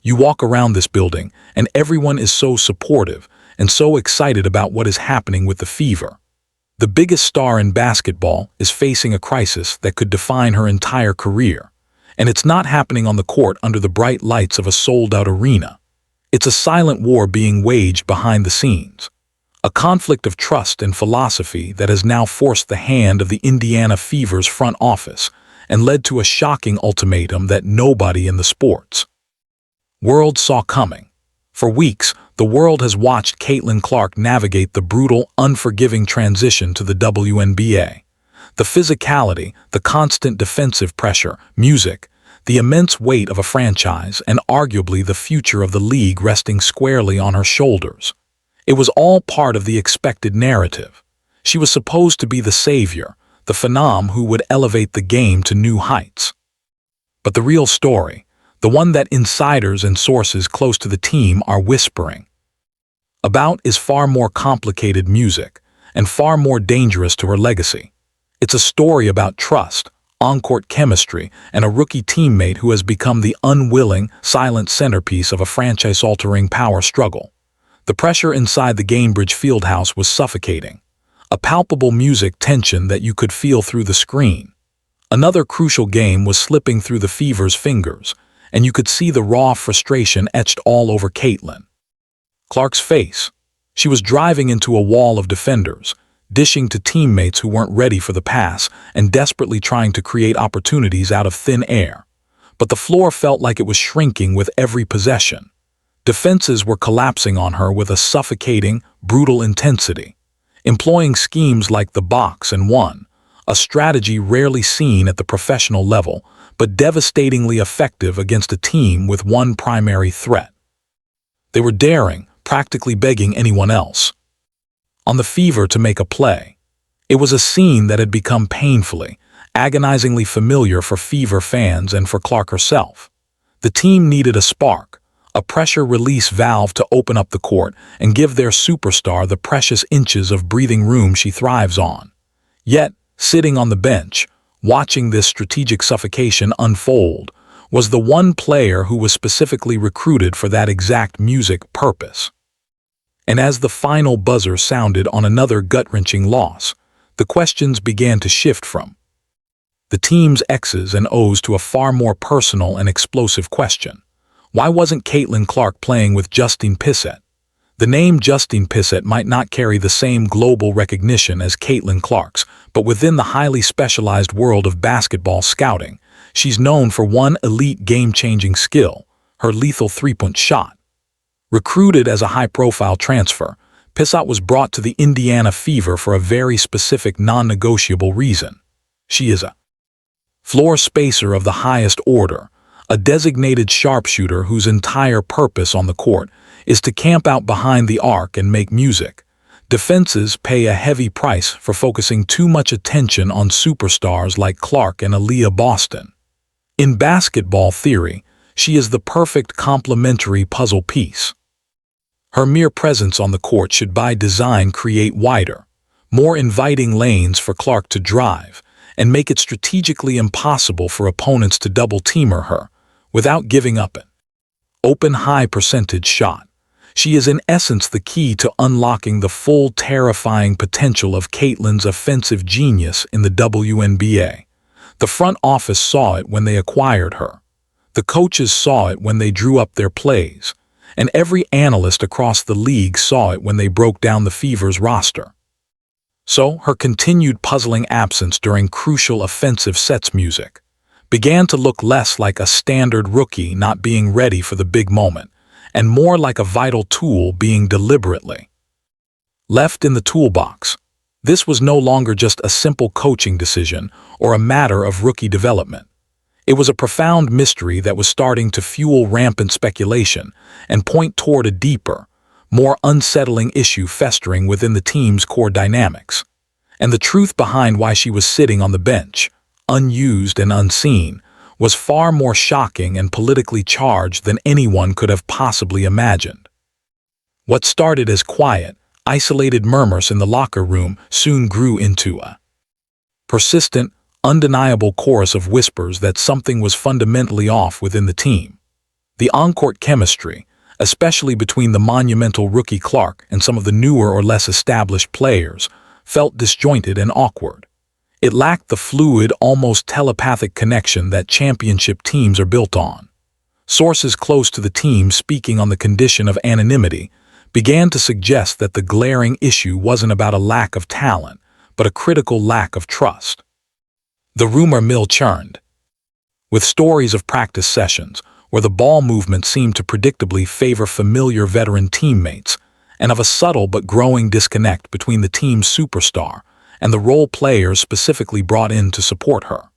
You walk around this building, and everyone is so supportive and so excited about what is happening with the Fever. The biggest star in basketball is facing a crisis that could define her entire career, and it's not happening on the court under the bright lights of a sold-out arena. It's a silent war being waged behind the scenes, a conflict of trust and philosophy that has now forced the hand of the Indiana Fever's front office and led to a shocking ultimatum that nobody in the sports world saw coming. For weeks, the world has watched Caitlin Clark navigate the brutal, unforgiving transition to the WNBA. The physicality, the constant defensive pressure, music, the immense weight of a franchise, and arguably the future of the league resting squarely on her shoulders. It was all part of the expected narrative. She was supposed to be the savior, the phenom who would elevate the game to new heights. But the real story, the one that insiders and sources close to the team are whispering about, is far more complicated music and far more dangerous to her legacy. It's a story about trust, on-court chemistry, and a rookie teammate who has become the unwilling, silent centerpiece of a franchise-altering power struggle. The pressure inside the Gainbridge Fieldhouse was suffocating, a palpable music tension that you could feel through the screen. Another crucial game was slipping through the Fever's fingers, and you could see the raw frustration etched all over Caitlin Clark's face. She was driving into a wall of defenders, dishing to teammates who weren't ready for the pass and desperately trying to create opportunities out of thin air. But the floor felt like it was shrinking with every possession. Defenses were collapsing on her with a suffocating, brutal intensity, employing schemes like the box and one, a strategy rarely seen at the professional level, but devastatingly effective against a team with one primary threat. They were daring, practically begging anyone else on the Fever to make a play. It was a scene that had become painfully, agonizingly familiar for Fever fans and for Clark herself. The team needed a spark, a pressure release valve to open up the court and give their superstar the precious inches of breathing room she thrives on. Yet, sitting on the bench, watching this strategic suffocation unfold, was the one player who was specifically recruited for that exact music purpose. And as the final buzzer sounded on another gut-wrenching loss, the questions began to shift from the team's X's and O's to a far more personal and explosive question. Why wasn't Caitlin Clark playing with Justine Pissott? The name Justine Pissott might not carry the same global recognition as Caitlin Clark's, but within the highly specialized world of basketball scouting, she's known for one elite game-changing skill, her lethal three-point shot. Recruited as a high-profile transfer, Pissott was brought to the Indiana Fever for a very specific non-negotiable reason. She is a floor spacer of the highest order, a designated sharpshooter whose entire purpose on the court is to camp out behind the arc and make music. Defenses pay a heavy price for focusing too much attention on superstars like Clark and Aaliyah Boston. In basketball theory, she is the perfect complementary puzzle piece. Her mere presence on the court should by design create wider, more inviting lanes for Clark to drive and make it strategically impossible for opponents to double-team her without giving up an open high-percentage shot. She is in essence the key to unlocking the full terrifying potential of Caitlin's offensive genius in the WNBA. The front office saw it when they acquired her. The coaches saw it when they drew up their plays, and every analyst across the league saw it when they broke down the Fever's roster. So, her continued puzzling absence during crucial offensive sets music began to look less like a standard rookie not being ready for the big moment, and more like a vital tool being deliberately left in the toolbox. This was no longer just a simple coaching decision or a matter of rookie development. It was a profound mystery that was starting to fuel rampant speculation and point toward a deeper, more unsettling issue festering within the team's core dynamics. And the truth behind why she was sitting on the bench, unused and unseen, was far more shocking and politically charged than anyone could have possibly imagined. What started as quiet, isolated murmurs in the locker room soon grew into a persistent, undeniable chorus of whispers that something was fundamentally off within the team. The on-court chemistry, especially between the monumental rookie Clark and some of the newer or less established players, felt disjointed and awkward. It lacked the fluid, almost telepathic connection that championship teams are built on. Sources close to the team, speaking on the condition of anonymity, began to suggest that the glaring issue wasn't about a lack of talent, but a critical lack of trust. The rumor mill churned, with stories of practice sessions where the ball movement seemed to predictably favor familiar veteran teammates, and of a subtle but growing disconnect between the team's superstar and the role players specifically brought in to support her.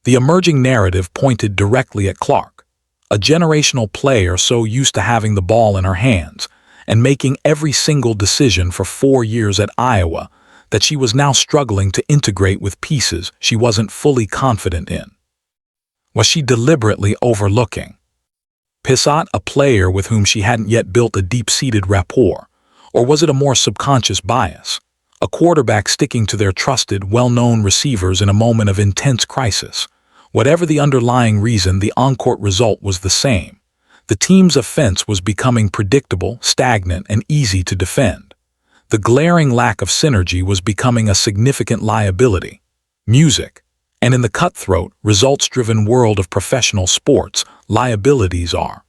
The emerging narrative pointed directly at Clark, a generational player so used to having the ball in her hands and making every single decision for 4 years at Iowa that she was now struggling to integrate with pieces she wasn't fully confident in. Was she deliberately overlooking Pissott, a player with whom she hadn't yet built a deep-seated rapport, or was it a more subconscious bias, a quarterback sticking to their trusted, well-known receivers in a moment of intense crisis? Whatever the underlying reason, the on-court result was the same. The team's offense was becoming predictable, stagnant, and easy to defend. The glaring lack of synergy was becoming a significant liability. Music, and in the cutthroat, results-driven world of professional sports, liabilities are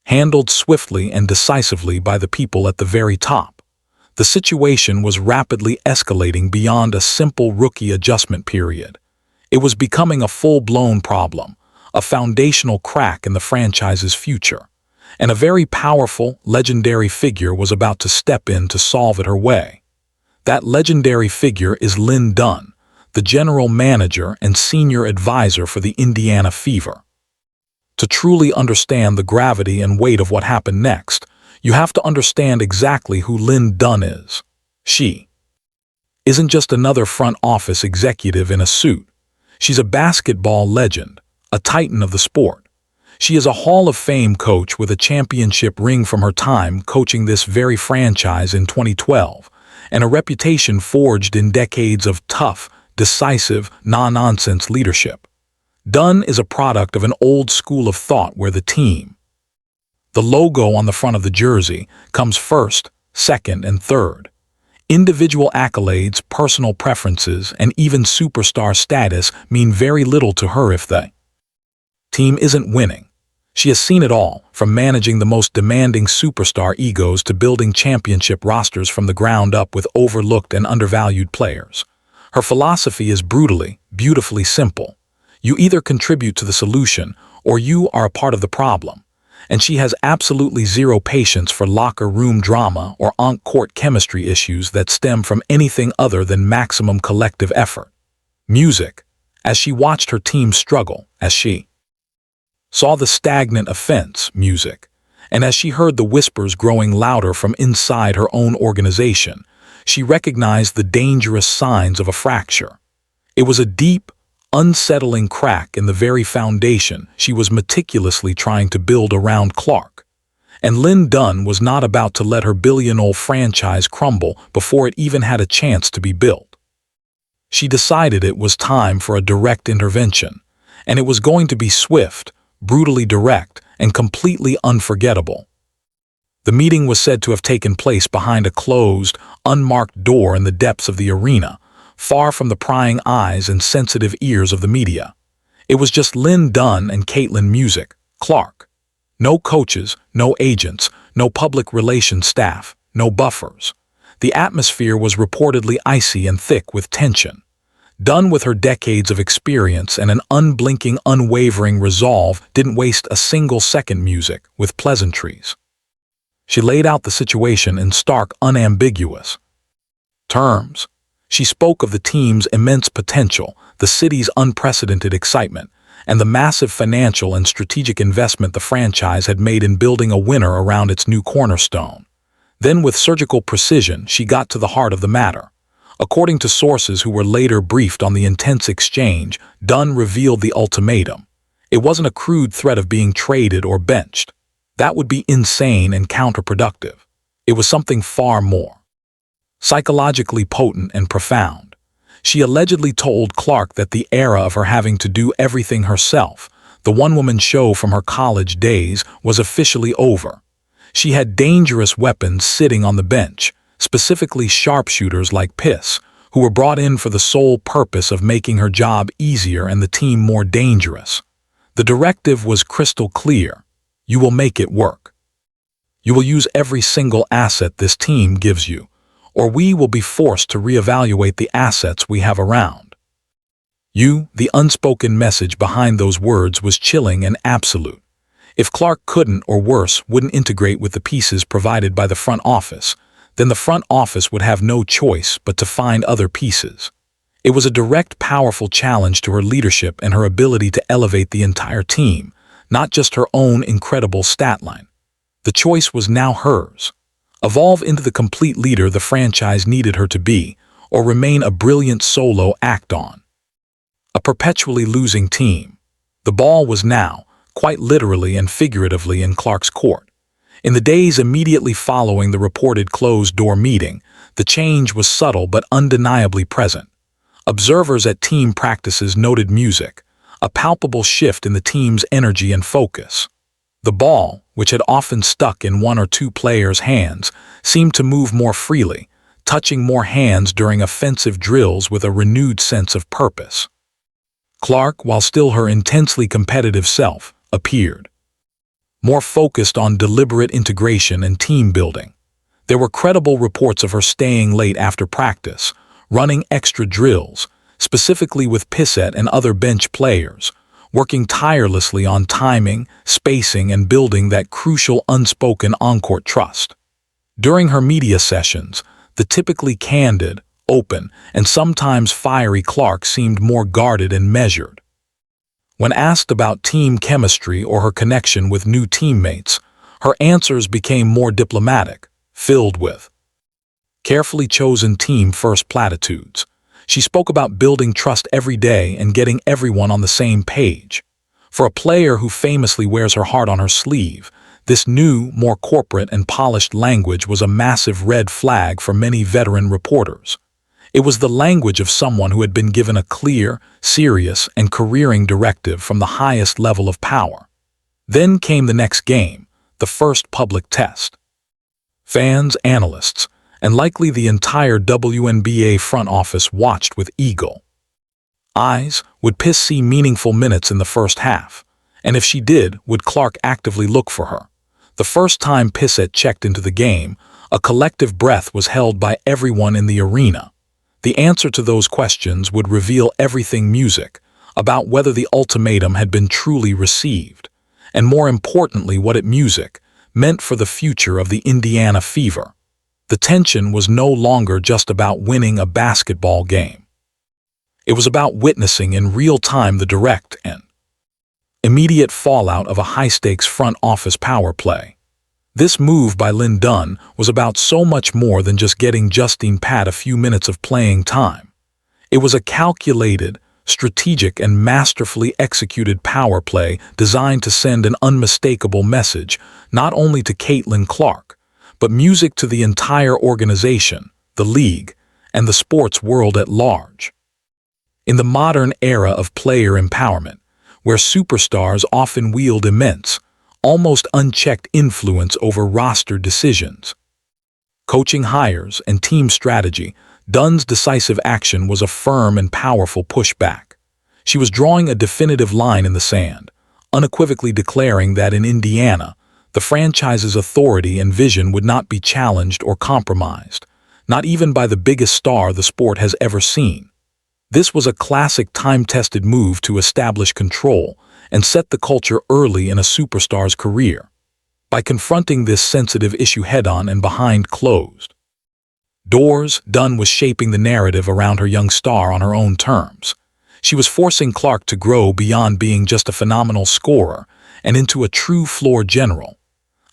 handled swiftly and decisively by the people at the very top. The situation was rapidly escalating beyond a simple rookie adjustment period. It was becoming a full-blown problem, a foundational crack in the franchise's future, and a very powerful, legendary figure was about to step in to solve it her way. That legendary figure is Lynn Dunn, the general manager and senior advisor for the Indiana Fever. To truly understand the gravity and weight of what happened next, you have to understand exactly who Lynn Dunn is. She isn't just another front office executive in a suit. She's a basketball legend, a titan of the sport. She is a Hall of Fame coach with a championship ring from her time coaching this very franchise in 2012, and a reputation forged in decades of tough, decisive, no-nonsense leadership. Dunn is a product of an old school of thought where the logo on the front of the jersey comes first, second, and third. Individual accolades, personal preferences, and even superstar status mean very little to her if the team isn't winning. She has seen it all, from managing the most demanding superstar egos to building championship rosters from the ground up with overlooked and undervalued players. Her philosophy is brutally, beautifully simple. You either contribute to the solution or you are a part of the problem. And she has absolutely zero patience for locker room drama or on-court chemistry issues that stem from anything other than maximum collective effort. Music, as she watched her team struggle, as she saw the stagnant offense, music, and as she heard the whispers growing louder from inside her own organization, she recognized the dangerous signs of a fracture. It was a deep, unsettling crack in the very foundation she was meticulously trying to build around Clark. And Lynn Dunn was not about to let her billion-old franchise crumble before it even had a chance to be built. She decided it was time for a direct intervention, and it was going to be swift, brutally direct, and completely unforgettable. The meeting was said to have taken place behind a closed, unmarked door in the depths of the arena, far from the prying eyes and sensitive ears of the media. It was just Lynn Dunn and Caitlin Music, Clark. No coaches, no agents, no public relations staff, no buffers. The atmosphere was reportedly icy and thick with tension. Dunn, with her decades of experience and an unblinking, unwavering resolve, didn't waste a single second music with pleasantries. She laid out the situation in stark, unambiguous terms. She spoke of the team's immense potential, the city's unprecedented excitement, and the massive financial and strategic investment the franchise had made in building a winner around its new cornerstone. Then, with surgical precision, she got to the heart of the matter. According to sources who were later briefed on the intense exchange, Dunn revealed the ultimatum. It wasn't a crude threat of being traded or benched. That would be insane and counterproductive. It was something far more psychologically potent and profound. She allegedly told Clark that the era of her having to do everything herself, The one-woman show from her college days was officially over. She had dangerous weapons sitting on the bench, specifically sharpshooters like Piss, who were brought in for the sole purpose of making her job easier and the team more dangerous. The directive was crystal clear. You will make it work. You will use every single asset this team gives you, or we will be forced to reevaluate the assets we have around. The unspoken message behind those words was chilling and absolute. If Clark couldn't, or worse, wouldn't integrate with the pieces provided by the front office, then the front office would have no choice but to find other pieces. It was a direct, powerful challenge to her leadership and her ability to elevate the entire team, not just her own incredible stat line. The choice was now hers. Evolve into the complete leader the franchise needed her to be, or remain a brilliant solo act on. A perpetually losing team. The ball was now, quite literally and figuratively, in Clark's court. In the days immediately following the reported closed-door meeting, the change was subtle but undeniably present. Observers at team practices noted music, a palpable shift in the team's energy and focus. The ball, which had often stuck in one or two players' hands, seemed to move more freely, touching more hands during offensive drills with a renewed sense of purpose. Clark, while still her intensely competitive self, appeared more focused on deliberate integration and team building. There were credible reports of her staying late after practice, running extra drills, specifically with Pissott and other bench players, working tirelessly on timing, spacing, and building that crucial unspoken on-court trust. During her media sessions, the typically candid, open, and sometimes fiery Clark seemed more guarded and measured. When asked about team chemistry or her connection with new teammates, her answers became more diplomatic, filled with carefully chosen team-first platitudes. She spoke about building trust every day and getting everyone on the same page. For a player who famously wears her heart on her sleeve, this new, more corporate and polished language was a massive red flag for many veteran reporters. It was the language of someone who had been given a clear, serious, and careering directive from the highest level of power. Then came the next game, the first public test. Fans, analysts, and likely the entire WNBA front office watched with eagle eyes. Would Piss see meaningful minutes in the first half? And if she did, would Clark actively look for her? The first time Pissott checked into the game, a collective breath was held by everyone in the arena. The answer to those questions would reveal everything music, about whether the ultimatum had been truly received, and more importantly what it music meant for the future of the Indiana Fever. The tension was no longer just about winning a basketball game. It was about witnessing in real time the direct and immediate fallout of a high-stakes front office power play. This move by Lynn Dunn was about so much more than just getting Justine Pissott a few minutes of playing time. It was a calculated, strategic, and masterfully executed power play designed to send an unmistakable message not only to Caitlin Clark, but music to the entire organization, the league, and the sports world at large. In the modern era of player empowerment, where superstars often wield immense, almost unchecked influence over roster decisions, coaching hires, and team strategy, Dunn's decisive action was a firm and powerful pushback. She was drawing a definitive line in the sand, unequivocally declaring that in Indiana, the franchise's authority and vision would not be challenged or compromised, not even by the biggest star the sport has ever seen. This was a classic time-tested move to establish control and set the culture early in a superstar's career. By confronting this sensitive issue head-on and behind closed doors, Dunn was shaping the narrative around her young star on her own terms. She was forcing Clark to grow beyond being just a phenomenal scorer and into a true floor general,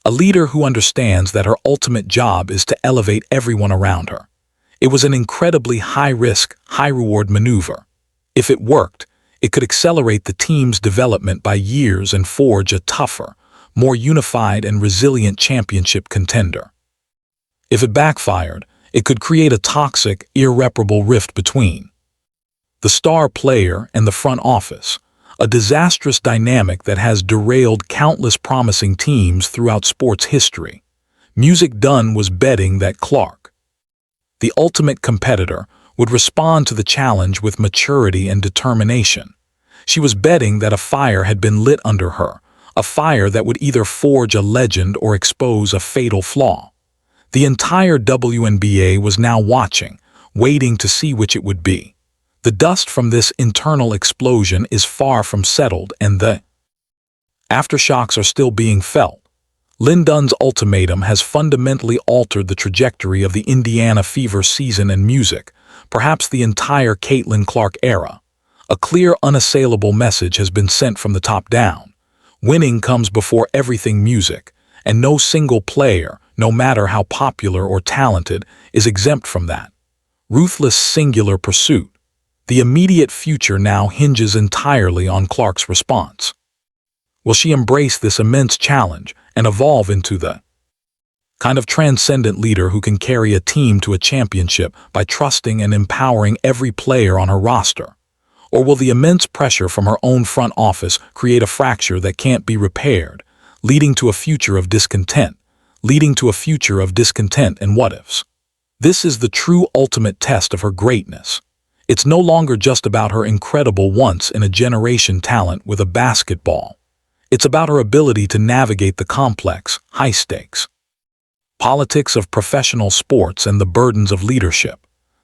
a leader who understands that her ultimate job is to elevate everyone around her. It was an incredibly high-risk, high-reward maneuver. If it worked, it could accelerate the team's development by years and forge a tougher, more unified and resilient championship contender. If it backfired, it could create a toxic, irreparable rift between the star player and the front office, a disastrous dynamic that has derailed countless promising teams throughout sports history. Music Dunn was betting that Clark, the ultimate competitor, would respond to the challenge with maturity and determination. She was betting that a fire had been lit under her, a fire that would either forge a legend or expose a fatal flaw. The entire WNBA was now watching, waiting to see which it would be. The dust from this internal explosion is far from settled, and the aftershocks are still being felt. Lynn Dunn's ultimatum has fundamentally altered the trajectory of the Indiana Fever season and music, perhaps the entire Caitlin Clark era. A clear, unassailable message has been sent from the top down. Winning comes before everything music, and no single player, no matter how popular or talented, is exempt from that. Ruthless singular pursuit. The immediate future now hinges entirely on Clark's response. Will she embrace this immense challenge and evolve into the kind of transcendent leader who can carry a team to a championship by trusting and empowering every player on her roster? Or will the immense pressure from her own front office create a fracture that can't be repaired, leading to a future of discontent and what-ifs? This is the true ultimate test of her greatness. It's no longer just about her incredible once-in-a-generation talent with a basketball. It's about her ability to navigate the complex, high-stakes politics of professional sports and the burdens of leadership.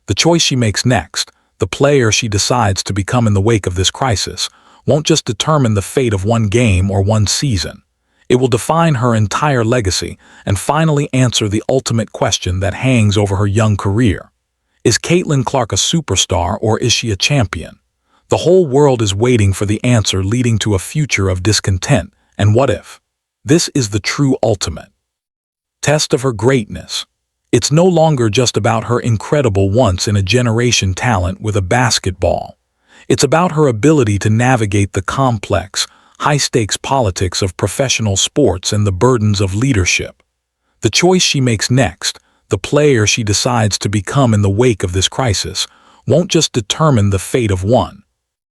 The choice she makes next, the player she decides to become in the wake of this crisis, won't just determine the fate of one game or one season. It will define her entire legacy and finally answer the ultimate question that hangs over her young career. Is Caitlin Clark a superstar or is she a champion? The whole world is waiting for the answer, leading to a future of discontent and what if. This is the true ultimate test of her greatness. It's no longer just about her incredible once-in-a-generation talent with a basketball. It's about her ability to navigate the complex, high-stakes politics of professional sports and the burdens of leadership. The choice she makes next, the player she decides to become in the wake of this crisis, won't just determine the fate of one